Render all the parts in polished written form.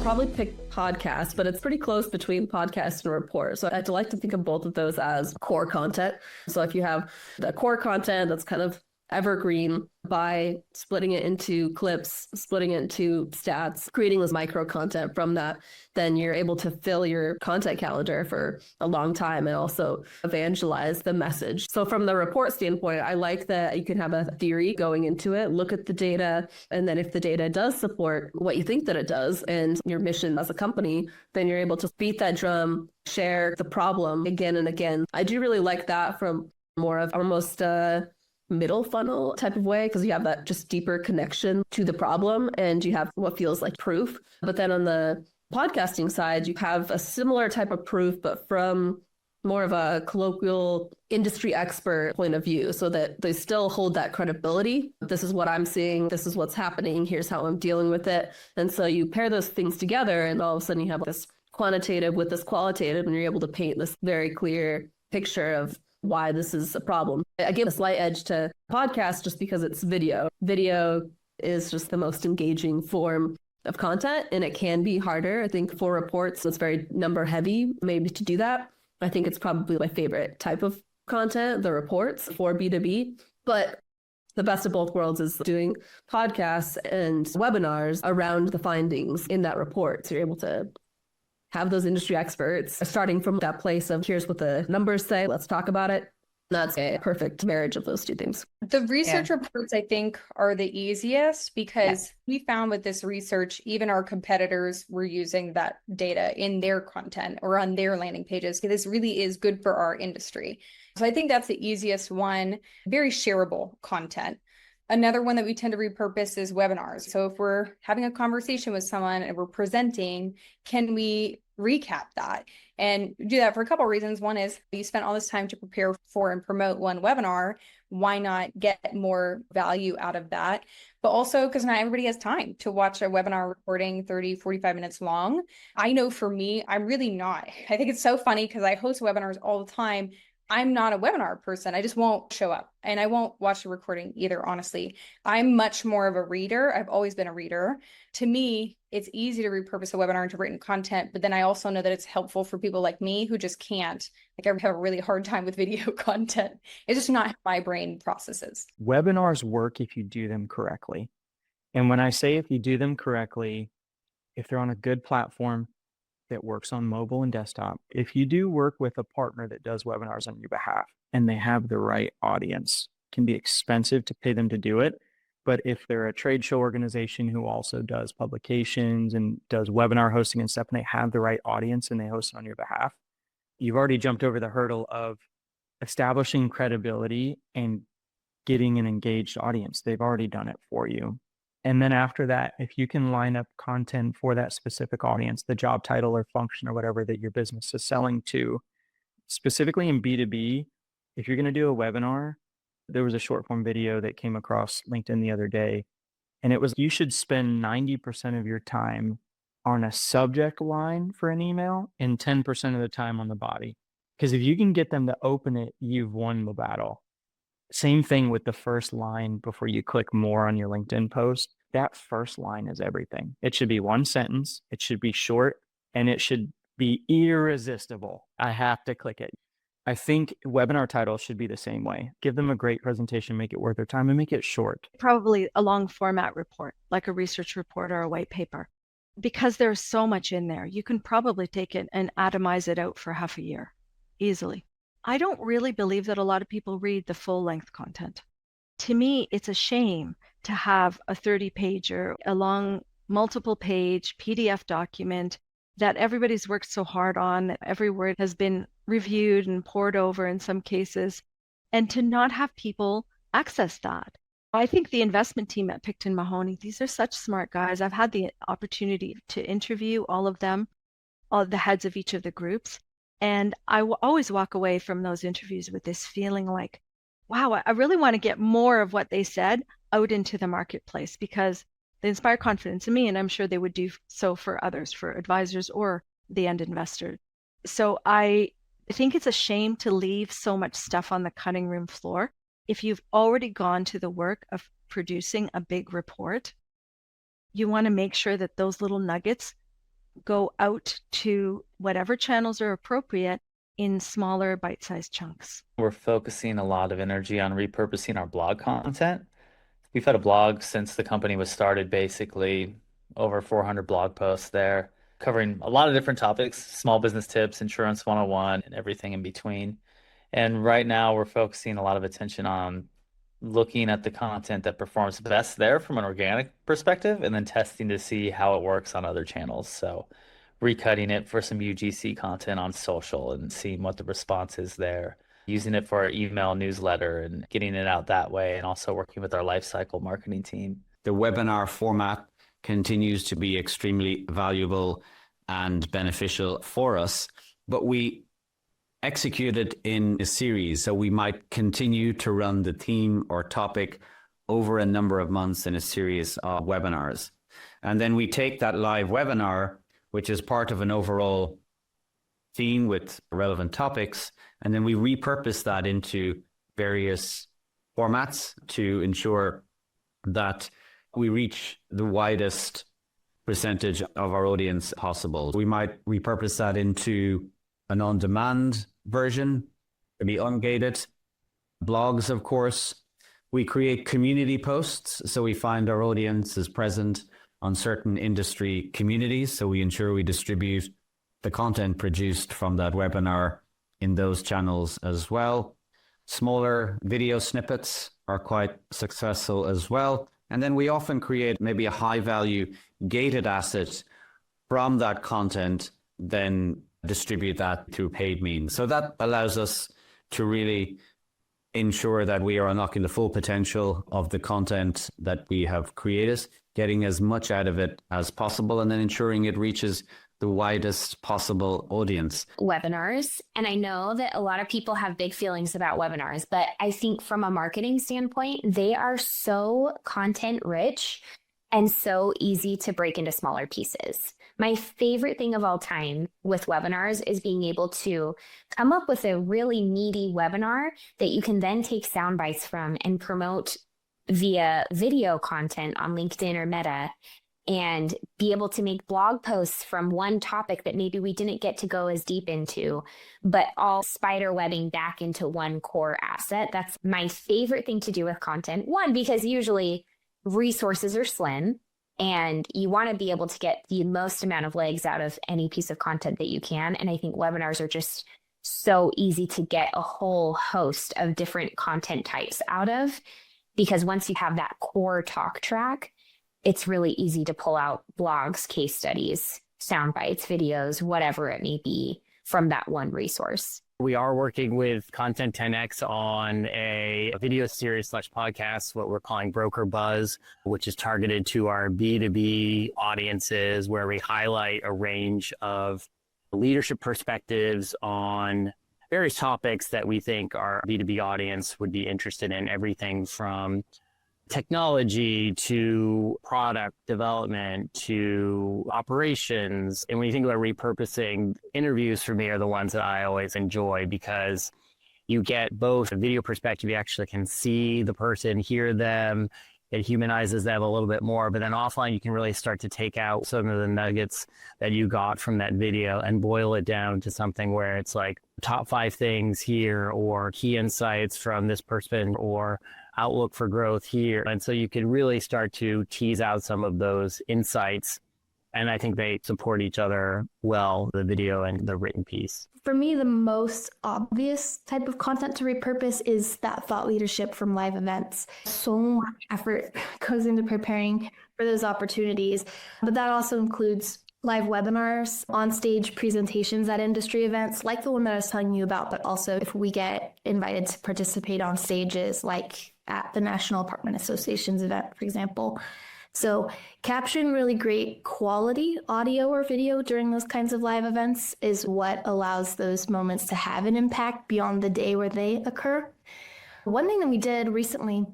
probably pick podcast, but it's pretty close between podcast and report. So I'd like to think of both of those as core content. So if you have the core content that's kind of evergreen, by splitting it into clips, splitting it into stats, creating this micro content from that, then you're able to fill your content calendar for a long time and also evangelize the message. So from the report standpoint, I like that you can have a theory going into it, look at the data, and then if the data does support what you think that it does and your mission as a company, then you're able to beat that drum, share the problem again and again. I do really like that from more of almost middle funnel type of way, because you have that just deeper connection to the problem and you have what feels like proof. But then on the podcasting side, you have a similar type of proof, but from more of a colloquial industry expert point of view, so that they still hold that credibility. This is what I'm seeing. This is what's happening. Here's how I'm dealing with it. And so you pair those things together and all of a sudden you have this quantitative with this qualitative, and you're able to paint this very clear picture of why this is a problem. I give a slight edge to podcast just because it's video. Video is just the most engaging form of content, and it can be harder. I think for reports, it's very number heavy, maybe to do that. I think it's probably my favorite type of content, the reports for B2B. But the best of both worlds is doing podcasts and webinars around the findings in that report. So you're able to have those industry experts starting from that place of here's what the numbers say, let's talk about it. That's a perfect marriage of those two things. The research reports, I think, are the easiest because we found with this research, even our competitors were using that data in their content or on their landing pages. This really is good for our industry. So I think that's the easiest one, very shareable content. Another one that we tend to repurpose is webinars. So if we're having a conversation with someone and we're presenting, can we recap that? And do that for a couple of reasons. One is you spent all this time to prepare for and promote one webinar. Why not get more value out of that? But also because not everybody has time to watch a webinar recording 30, 45 minutes long. I know for me, I'm really not. I think it's so funny because I host webinars all the time. I'm not a webinar person. I just won't show up and I won't watch the recording either, honestly. I'm much more of a reader. I've always been a reader. To me, it's easy to repurpose a webinar into written content, but then I also know that it's helpful for people like me who just can't. Like I have a really hard time with video content. It's just not how my brain processes. Webinars work if you do them correctly. And when I say if you do them correctly, if they're on a good platform that works on mobile and desktop, if you do work with a partner that does webinars on your behalf and they have the right audience, it can be expensive to pay them to do it. But if they're a trade show organization who also does publications and does webinar hosting and stuff, and they have the right audience and they host it on your behalf, you've already jumped over the hurdle of establishing credibility and getting an engaged audience. They've already done it for you. And then after that, if you can line up content for that specific audience, the job title or function or whatever that your business is selling to, specifically in B2B, if you're going to do a webinar, there was a short form video that came across LinkedIn the other day, and it was you should spend 90% of your time on a subject line for an email and 10% of the time on the body. Because if you can get them to open it, you've won the battle. Same thing with the first line before you click more on your LinkedIn post. That first line is everything. It should be one sentence. It should be short and it should be irresistible. I have to click it. I think webinar titles should be the same way. Give them a great presentation, make it worth their time, and make it short. Probably a long format report, like a research report or a white paper. Because there's so much in there, you can probably take it and atomize it out for half a year easily. I don't really believe that a lot of people read the full length content. To me, it's a shame to have a 30-pager, a long multiple page PDF document that everybody's worked so hard on. Every word has been reviewed and poured over in some cases, and to not have people access that. I think the investment team at Picton Mahoney, these are such smart guys. I've had the opportunity to interview all of them, all the heads of each of the groups. And I will always walk away from those interviews with this feeling like, wow, I really want to get more of what they said out into the marketplace, because they inspire confidence in me, and I'm sure they would do so for others, for advisors or the end investor. So I think it's a shame to leave so much stuff on the cutting room floor. If you've already gone to the work of producing a big report, you want to make sure that those little nuggets go out to whatever channels are appropriate in smaller bite-sized chunks. We're focusing a lot of energy on repurposing our blog content. We've had a blog since the company was started, basically over 400 blog posts there, covering a lot of different topics, small business tips, insurance 101, and everything in between. And right now we're focusing a lot of attention on looking at the content that performs best there from an organic perspective, and then testing to see how it works on other channels. So recutting it for some UGC content on social and seeing what the response is there, using it for our email newsletter and getting it out that way, and also working with our lifecycle marketing team. The webinar format continues to be extremely valuable and beneficial for us, but we execute it in a series. So we might continue to run the theme or topic over a number of months in a series of webinars. And then we take that live webinar, which is part of an overall theme with relevant topics, and then we repurpose that into various formats to ensure that we reach the widest percentage of our audience possible. We might repurpose that into an on-demand version, to be ungated. Blogs, of course. We create community posts, so we find our audience is present on certain industry communities, so we ensure we distribute the content produced from that webinar in those channels as well. Smaller video snippets are quite successful as well. And then we often create maybe a high-value gated asset from that content, then distribute that through paid means. So that allows us to really ensure that we are unlocking the full potential of the content that we have created, getting as much out of it as possible, and then ensuring it reaches the widest possible audience. Webinars. And I know that a lot of people have big feelings about webinars, but I think from a marketing standpoint, they are so content rich and so easy to break into smaller pieces. My favorite thing of all time with webinars is being able to come up with a really meaty webinar that you can then take sound bites from and promote via video content on LinkedIn or Meta, and be able to make blog posts from one topic that maybe we didn't get to go as deep into, but all spider webbing back into one core asset. That's my favorite thing to do with content. One, because usually resources are slim and you want to be able to get the most amount of legs out of any piece of content that you can. And I think webinars are just so easy to get a whole host of different content types out of, because once you have that core talk track, it's really easy to pull out blogs, case studies, sound bites, videos, whatever it may be from that one resource. We are working with Content 10X on a video series / podcast, what we're calling Broker Buzz, which is targeted to our B2B audiences, where we highlight a range of leadership perspectives on various topics that we think our B2B audience would be interested in, everything from technology to product development to operations. And when you think about repurposing, interviews for me are the ones that I always enjoy, because you get both a video perspective, you actually can see the person, hear them, it humanizes them a little bit more. But then offline, you can really start to take out some of the nuggets that you got from that video and boil it down to something where it's like top 5 things here, or key insights from this person, or outlook for growth here. And so you can really start to tease out some of those insights. And I think they support each other well, the video and the written piece. For me, the most obvious type of content to repurpose is that thought leadership from live events. So much effort goes into preparing for those opportunities, but that also includes live webinars, on-stage presentations at industry events like the one that I was telling you about, but also if we get invited to participate on stages like at the National Apartment Association's event, for example. So capturing really great quality audio or video during those kinds of live events is what allows those moments to have an impact beyond the day where they occur. One thing that we did recently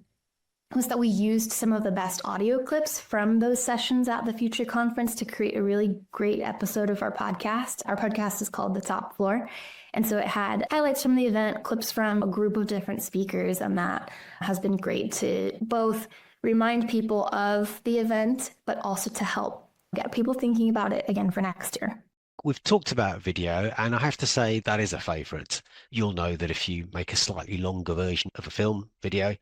was that we used some of the best audio clips from those sessions at the Future Conference to create a really great episode of our podcast. Our podcast is called The Top Floor. And so it had highlights from the event, clips from a group of different speakers, and that has been great to both remind people of the event, but also to help get people thinking about it again for next year. We've talked about video, and I have to say that is a favourite. You'll know that if you make a slightly longer version of a film video,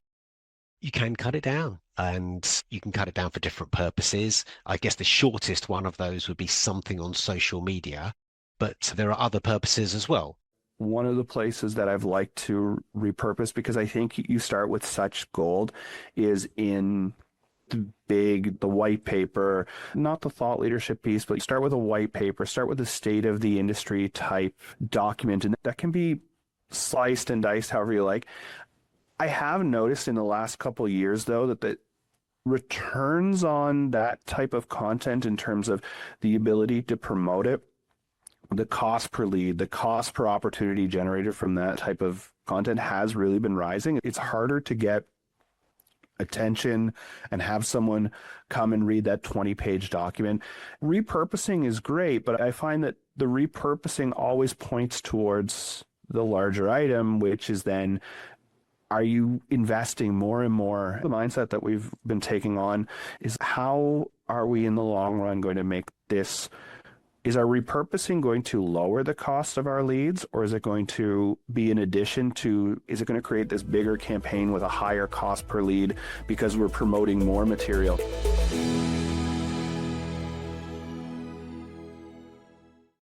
you can cut it down, and you can cut it down for different purposes. I guess the shortest one of those would be something on social media, but there are other purposes as well. One of the places that I've liked to repurpose, because I think you start with such gold, is in the white paper, not the thought leadership piece, but start with a white paper, start with a state of the industry type document, and that can be sliced and diced however you like. I have noticed in the last couple of years, though, that the returns on that type of content in terms of the ability to promote it, the cost per lead, the cost per opportunity generated from that type of content has really been rising. It's harder to get attention and have someone come and read that 20-page document. Repurposing is great, but I find that the repurposing always points towards the larger item, which is then, are you investing more and more? The mindset that we've been taking on is, how are we in the long run going to make this? Is our repurposing going to lower the cost of our leads, or is it going to be in addition to, is it going to create this bigger campaign with a higher cost per lead because we're promoting more material?